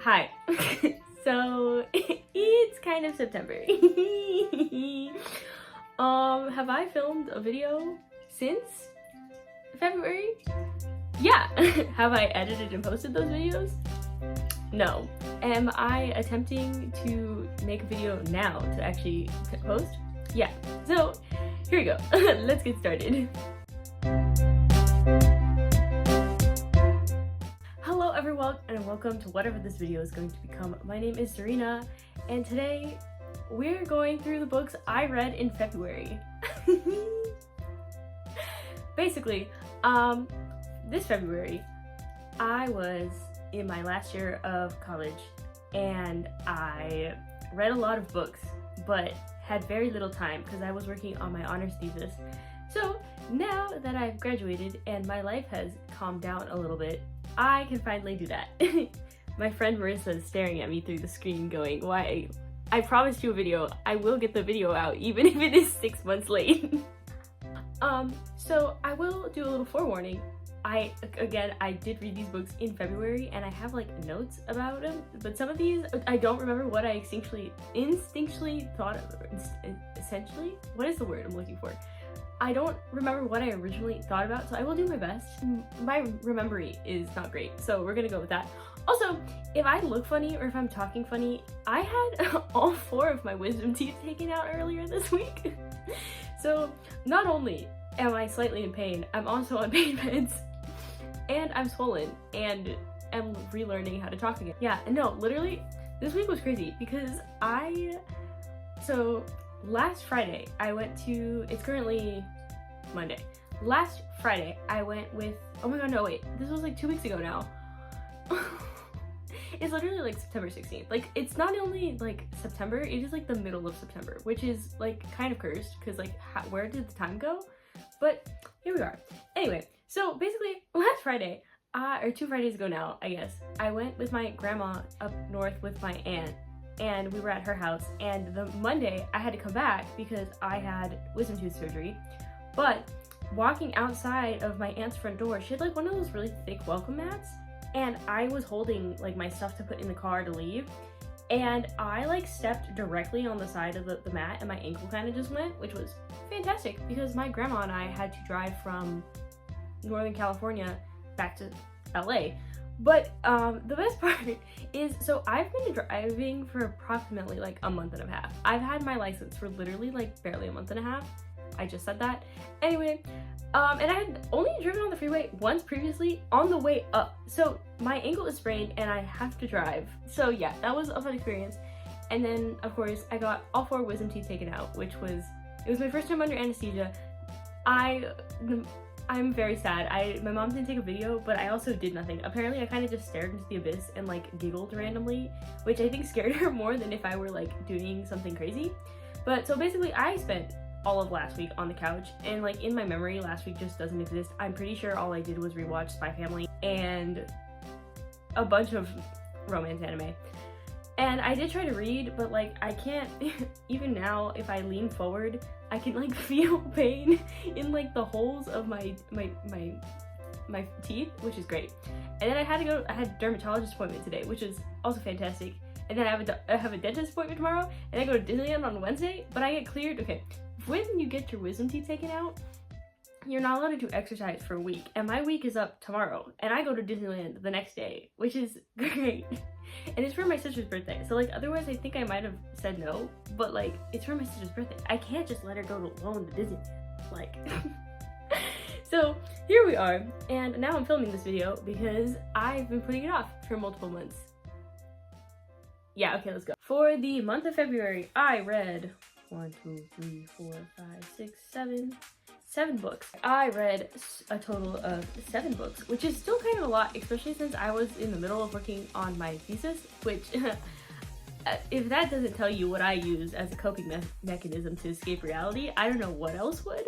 Hi. So it's kind of September. Have I filmed a video since February? Yeah. Have I edited and posted those videos? No. Am I attempting to make a video now to actually post? Yeah. So here we go. Let's get started. Hello everyone and welcome to whatever this video is going to become. My name is Serena and today we're going through the books I read in February. Basically, this February I was in my last year of college and I read a lot of books but had very little time because I was working on my honors thesis. So now that I've graduated and my life has calmed down a little bit, I can finally do that. My friend Marissa is staring at me through the screen going, why? I promised you a video. I will get the video out even if it is 6 months late. So I will do a little forewarning. I did read these books in February and I have like notes about them, but some of these I don't remember what I instinctually thought of. Essentially, what is the word I'm looking for? I don't remember what I originally thought about, so I will do my best. My memory is not great, so we're gonna go with that. Also, if I look funny or if I'm talking funny, I had all 4 of my wisdom teeth taken out earlier this week. So not only am I slightly in pain, I'm also on pain meds, and I'm swollen, and am relearning how to talk again. Yeah, no, literally, this week was crazy because last Friday, I went to, it's currently Monday. Last Friday, I went with, oh my god, no, wait, this was like 2 weeks ago now. It's literally like September 16th. Like, it's not only like September, it is like the middle of September, which is like kind of cursed because like, where did the time go? But here we are. Anyway, so basically last Friday, or 2 Fridays ago now, I guess, I went with my grandma up north with my aunt. And we were at her house, and the Monday I had to come back because I had wisdom tooth surgery. But walking outside of my aunt's front door, she had like one of those really thick welcome mats, and I was holding like my stuff to put in the car to leave, and I like stepped directly on the side of the mat and my ankle kind of just went, which was fantastic because my grandma and I had to drive from Northern California back to LA. But the best part is, so I've been driving for approximately like a month and a half. I've had my license for literally like barely a month and a half. I just said that. Anyway, and I had only driven on the freeway once previously on the way up. So my ankle is sprained and I have to drive. So yeah, that was a fun experience. And then of course I got all 4 wisdom teeth taken out, it was my first time under anesthesia. I'm very sad. My mom didn't take a video, but I also did nothing. Apparently, I kind of just stared into the abyss and like giggled randomly, which I think scared her more than if I were like doing something crazy. But so basically, I spent all of last week on the couch, and like in my memory, last week just doesn't exist. I'm pretty sure all I did was rewatch Spy Family and a bunch of romance anime. And I did try to read, but like I can't, even now, if I lean forward, I can like feel pain in like the holes of my teeth, which is great. And then I had a dermatologist appointment today, which is also fantastic. And then I have a dentist appointment tomorrow, and I go to Disneyland on Wednesday, but I get cleared. Okay, when you get your wisdom teeth taken out, you're not allowed to do exercise for a week, and my week is up tomorrow, and I go to Disneyland the next day, which is great. And it's for my sister's birthday, so like otherwise I think I might have said no, but like it's for my sister's birthday. I can't just let her go alone to Disneyland, like. So here we are, and now I'm filming this video because I've been putting it off for multiple months. Yeah, okay, let's go. For the month of February, I read 7 books. I read a total of 7 books, which is still kind of a lot, especially since I was in the middle of working on my thesis, which if that doesn't tell you what I use as a coping mechanism to escape reality, I don't know what else would.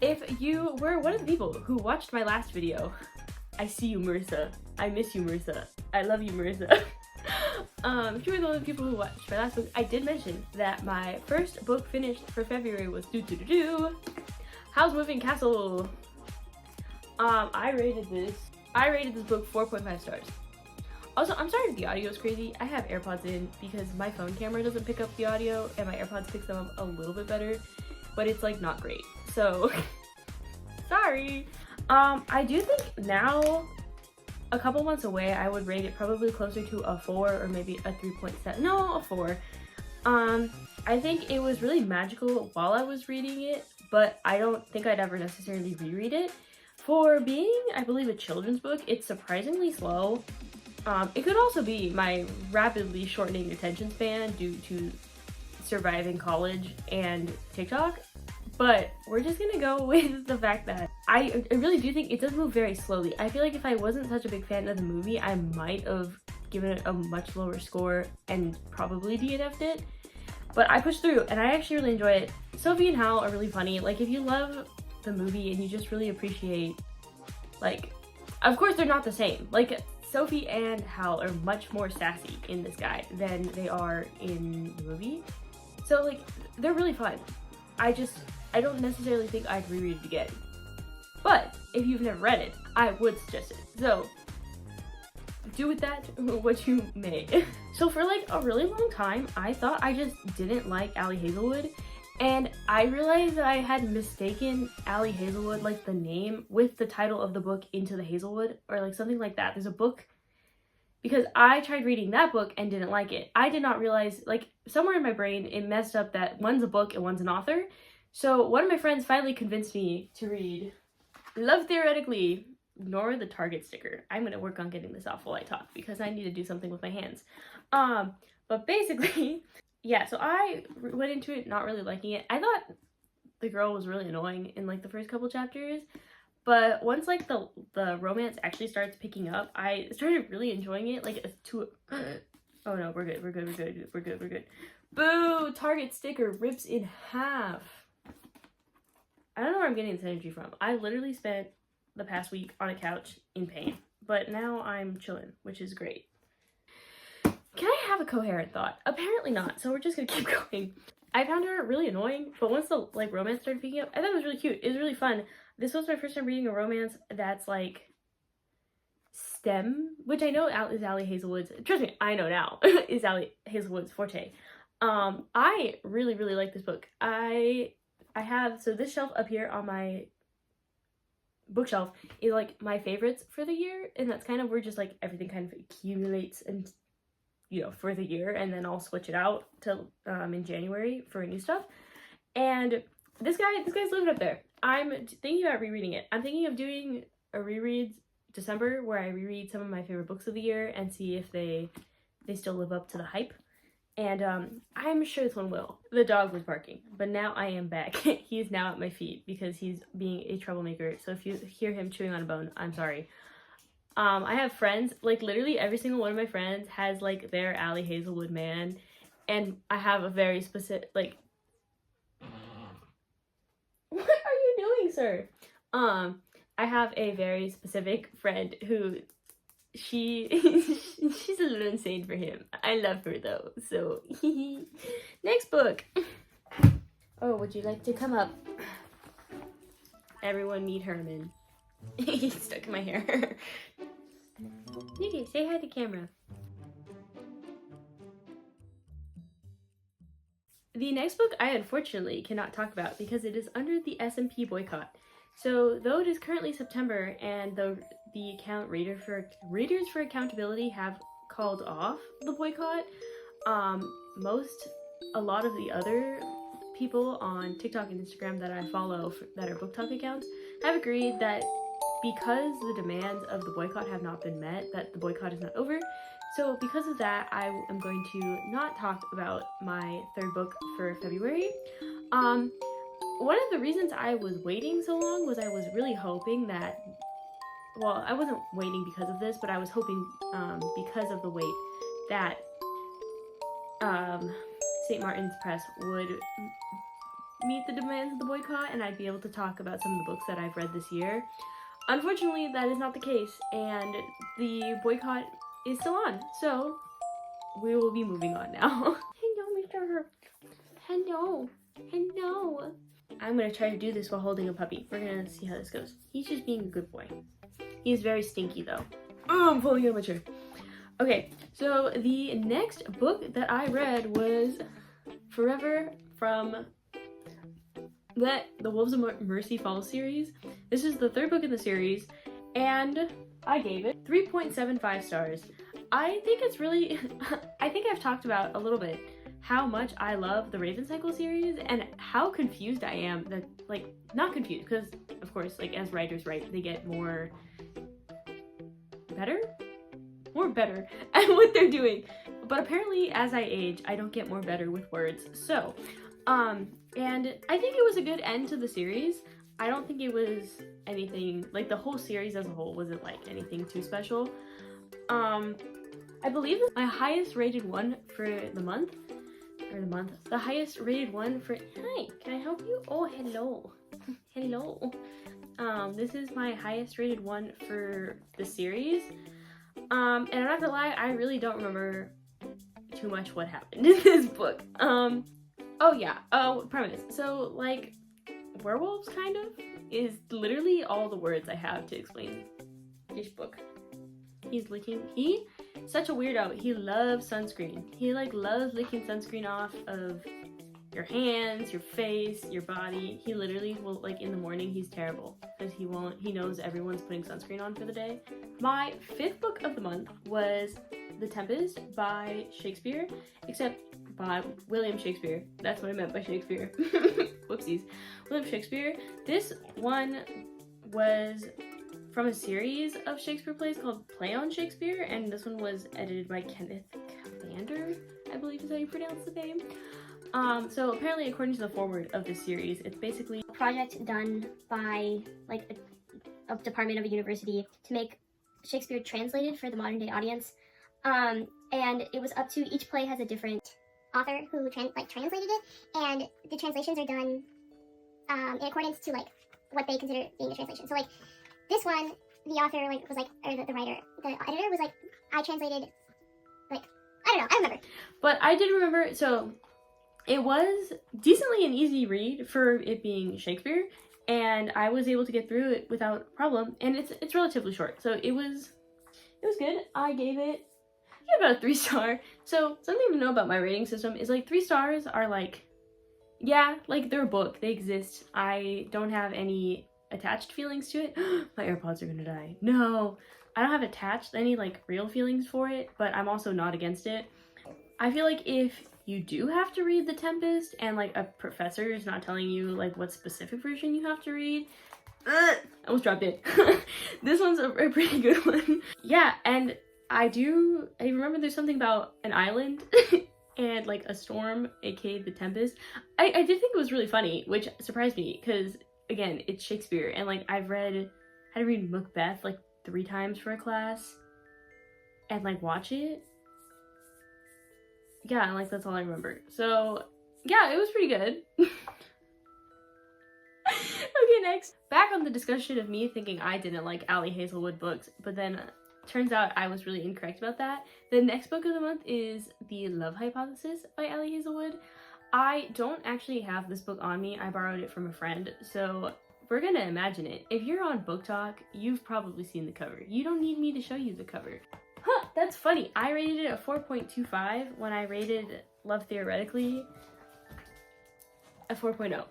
If you were one of the people who watched my last video, I see you, Marissa. I miss you, Marissa. I love you, Marissa. If you were one of the people who watched my last book, I did mention that my first book finished for February was Howl's Moving Castle. I rated this book 4.5 stars. Also, I'm sorry if the audio is crazy. I have AirPods in because my phone camera doesn't pick up the audio and my AirPods picks them up a little bit better, but it's like not great. So sorry. I do think now, a couple months away, I would rate it probably closer to a 4 or maybe a 3.7. No, a 4. I think it was really magical while I was reading it, but I don't think I'd ever necessarily reread it. For being, I believe, a children's book, it's surprisingly slow. It could also be my rapidly shortening attention span due to surviving college and TikTok, but we're just gonna go with the fact that I really do think it does move very slowly. I feel like if I wasn't such a big fan of the movie, I might have given it a much lower score and probably DNF'd it, but I pushed through and I actually really enjoy it. Sophie and Howl are really funny. Like, if you love the movie and you just really appreciate, like, of course they're not the same. Like, Sophie and Howl are much more sassy in this guy than they are in the movie. So, like, they're really fun. I don't necessarily think I'd reread it again. But if you've never read it, I would suggest it. So, do with that what you may. So for like a really long time, I thought I just didn't like Allie Hazelwood. And I realized that I had mistaken Allie Hazelwood, like the name, with the title of the book Into the Hazelwood, or like something like that. There's a book, because I tried reading that book and didn't like it. I did not realize, like, somewhere in my brain, it messed up that one's a book and one's an author. So one of my friends finally convinced me to read Love Theoretically. Ignore the Target sticker. I'm gonna work on getting this off while I talk because I need to do something with my hands. But basically, yeah, so I went into it not really liking it. I thought the girl was really annoying in like the first couple chapters, but once like the romance actually starts picking up, I started really enjoying it. Like, oh no, we're good. Boo! Target sticker rips in half. I don't know where I'm getting this energy from. I literally spent the past week on a couch in pain, but now I'm chilling, which is great. Can I have a coherent thought? Apparently not, so we're just gonna keep going. I found her really annoying, but once the like romance started picking up, I thought it was really cute. It was really fun. This was my first time reading a romance that's like STEM, which I know is Allie Hazelwood's. Trust me, I know now is Allie Hazelwood's forte. I really like this book. I have, so this shelf up here on my bookshelf is like my favorites for the year, and that's kind of where just like everything kind of accumulates and, you know, for the year, and then I'll switch it out till in January for new stuff. And this guy's living up there. I'm thinking about rereading it. I'm thinking of doing a reread December where I reread some of my favorite books of the year and see if they still live up to the hype. And I'm sure this one will. The dog was barking, but now I am back. He is now at my feet because he's being a troublemaker. So if you hear him chewing on a bone, I'm sorry. I have friends, like literally every single one of my friends has like their Allie Hazelwood man, and I have a very specific, like, what are you doing, sir? I have a very specific friend who she's a little insane for him. I love her though, so next book. Oh, would you like to come up? Everyone meet Herman. He's stuck in my hair. Nikki, say hi to camera. The next book I unfortunately cannot talk about because it is under the S&P boycott. So though it is currently September and the account Readers for Accountability have called off the boycott, a lot of the other people on TikTok and Instagram that I follow that are book talk accounts have agreed that because the demands of the boycott have not been met, that the boycott is not over. So because of that, I am going to not talk about my third book for February. One of the reasons I was waiting so long was I was really hoping that, well, I wasn't waiting because of this, but I was hoping because of the wait that St. Martin's Press would meet the demands of the boycott and I'd be able to talk about some of the books that I've read this year. Unfortunately, that is not the case, and the boycott is still on, so we will be moving on now. Hello, Mr. Hello. I'm gonna try to do this while holding a puppy. We're gonna see how this goes. He's just being a good boy. He's very stinky, though. Oh, I'm pulling out my chair. Okay, so the next book that I read was Forever from the Wolves of Mercy Falls series. This is the third book in the series, and I gave it 3.75 stars. I think it's really, I think I've talked about a little bit how much I love the Raven Cycle series and how confused I am that, like, not confused, because of course, like, as writers write, they get more better at what they're doing. But apparently, as I age, I don't get more better with words. So, and I think it was a good end to the series. I don't think it was anything, like, the whole series as a whole wasn't, like, anything too special. I believe my highest rated one for the highest rated one for, hi, can I help you? Oh, hello. Hello. This is my highest rated one for the series. And I'm not gonna lie, I really don't remember too much what happened in this book. Oh yeah, premise. So, like, werewolves, kind of, is literally all the words I have to explain this book. He's such a weirdo. He loves sunscreen. He, like, loves licking sunscreen off of your hands, your face, your body. He literally will, like, in the morning, he's terrible because he knows everyone's putting sunscreen on for the day. My fifth book of the month was The Tempest by Shakespeare, except by William Shakespeare. That's what I meant by Shakespeare. Whoopsies. William Shakespeare. This one was from a series of Shakespeare plays called Play on Shakespeare, and this one was edited by Kenneth Cavander, I believe is how you pronounce the name. So apparently, according to the foreword of this series, it's basically a project done by, like, a department of a university to make Shakespeare translated for the modern day audience. And it was up to, each play has a different author who translated it, and the translations are done in accordance to, like, what they consider being a translation. So, like, this one, the author, like, was like, or the writer, the editor was like, I translated, like, I don't remember. But I did remember, so it was decently an easy read for it being Shakespeare, and I was able to get through it without problem, and it's relatively short, so it was good. I gave it about a 3-star. So something to know about my rating system is, like, 3 stars are, like, yeah, like, they're a book, they exist. I don't have any attached feelings to it. My AirPods are gonna die. No, I don't have attached any, like, real feelings for it, but I'm also not against it. I feel like if you do have to read The Tempest and, like, a professor is not telling you, like, what specific version you have to read, I almost dropped it. This one's a pretty good one. Yeah, and I remember there's something about an island and, like, a storm, aka The Tempest. I did think it was really funny, which surprised me, because, again, it's Shakespeare, and, like, had to read Macbeth, like, 3 times for a class, and, like, watch it. Yeah, and, like, that's all I remember. So, yeah, it was pretty good. Okay, next. Back on the discussion of me thinking I didn't like Ali Hazelwood books, but then turns out I was really incorrect about that. The next book of the month is The Love Hypothesis by Ali Hazelwood. I don't actually have this book on me. I borrowed it from a friend, so we're gonna imagine it. If you're on Book Talk, you've probably seen the cover. You don't need me to show you the cover. Huh, that's funny. I rated it a 4.25 when I rated Love Theoretically a 4.0.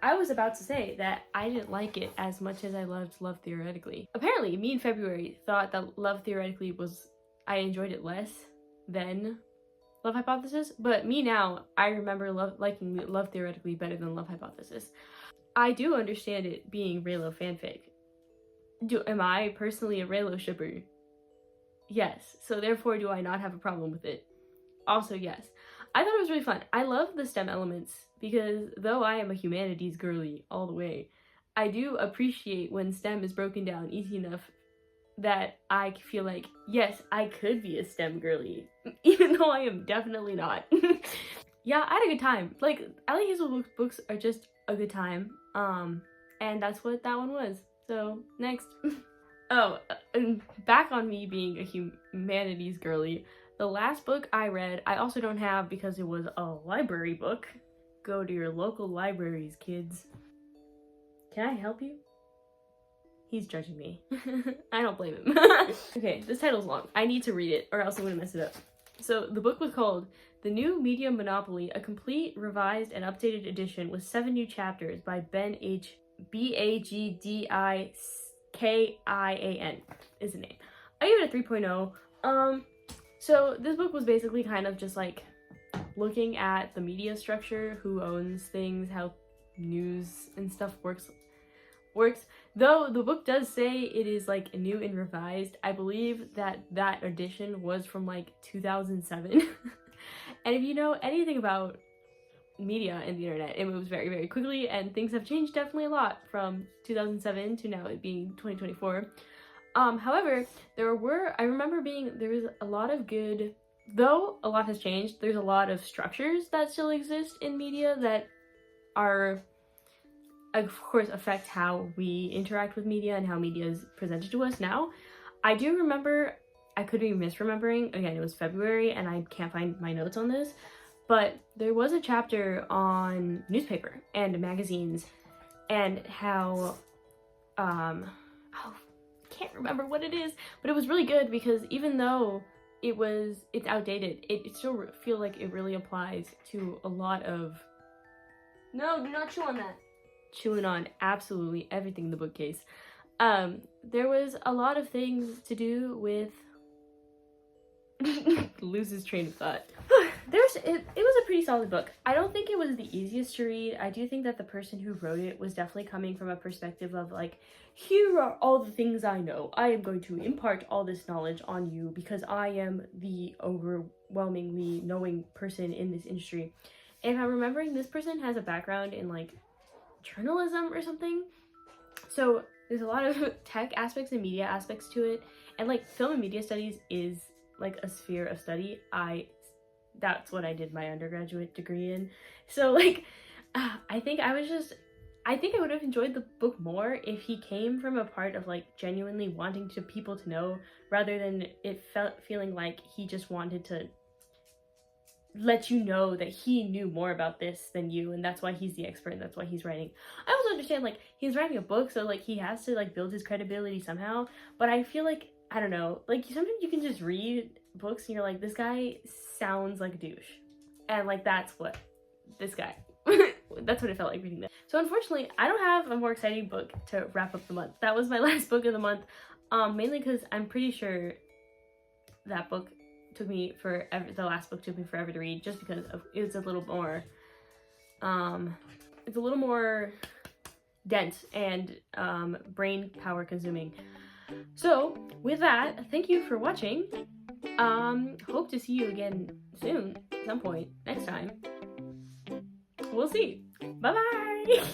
I was about to say that I didn't like it as much as I loved Love Theoretically. Apparently, me in February thought that Love Theoretically I enjoyed it less than Love Hypothesis, but me now, I remember liking Love Theoretically better than Love Hypothesis. I do understand it being Reylo fanfic. Am I personally a Reylo shipper? Yes, so therefore do I not have a problem with it? Also, yes. I thought it was really fun. I love the STEM elements because though I am a humanities girly all the way, I do appreciate when STEM is broken down easy enough that I feel like, yes, I could be a STEM girly, even though I am definitely not. Yeah, I had a good time. Like, Ali Hazelwood's books are just a good time, and that's what that one was. So, next. Oh, and back on me being a humanities girly, the last book I read, I also don't have because it was a library book. Go to your local libraries, kids. Can I help you? He's judging me. I don't blame him. Okay, this title's long. I need to read it or else I'm gonna mess it up. So the book was called The New Media Monopoly, a complete, revised, and updated edition with 7 new chapters by Ben H. Bagdikian is the name. I gave it a 3.0. So this book was basically kind of just like looking at the media structure, who owns things, how news and stuff works. Though the book does say it is like new and revised. I believe that edition was from like 2007. And if you know anything about media and the internet, it moves very, very quickly, and things have changed definitely a lot from 2007 to now it being 2024. However, there was a lot of good, though a lot has changed, there's a lot of structures that still exist in media that are, of course, affect how we interact with media and how media is presented to us now. I do remember, I could be misremembering, again, it was February and I can't find my notes on this, but there was a chapter on newspaper and magazines and how, can't remember what it is, but it was really good because even though it's outdated, it still feel like it really applies to a lot of, no, do not chew on that. Chewing on absolutely everything in the bookcase. There was a lot of things to do with loses train of thought. It was a pretty solid book. I don't think it was the easiest to read. I do think that the person who wrote it was definitely coming from a perspective of like, here are all the things I know. I am going to impart all this knowledge on you because I am the overwhelmingly knowing person in this industry. And if I'm remembering, this person has a background in like journalism or something. So there's a lot of tech aspects and media aspects to it. And like film and media studies is like a sphere of study. That's what I did my undergraduate degree in. So like, I think I would have enjoyed the book more if he came from a part of like genuinely wanting people to know, rather than it feeling like he just wanted to let you know that he knew more about this than you, and that's why he's the expert and that's why he's writing. I also understand like he's writing a book, so like he has to like build his credibility somehow, but I feel like, I don't know, like sometimes you can just read books and you're like, this guy sounds like a douche, and like that's what this guy that's what it felt like reading that. So unfortunately I don't have a more exciting book to wrap up the month. That was my last book of the month, mainly because I'm pretty sure that book took me forever, the last book took me forever to read, just because it's a little more dense and brain power consuming. So with that, thank you for watching. Hope to see you again soon, at some point next time. We'll see. Bye bye.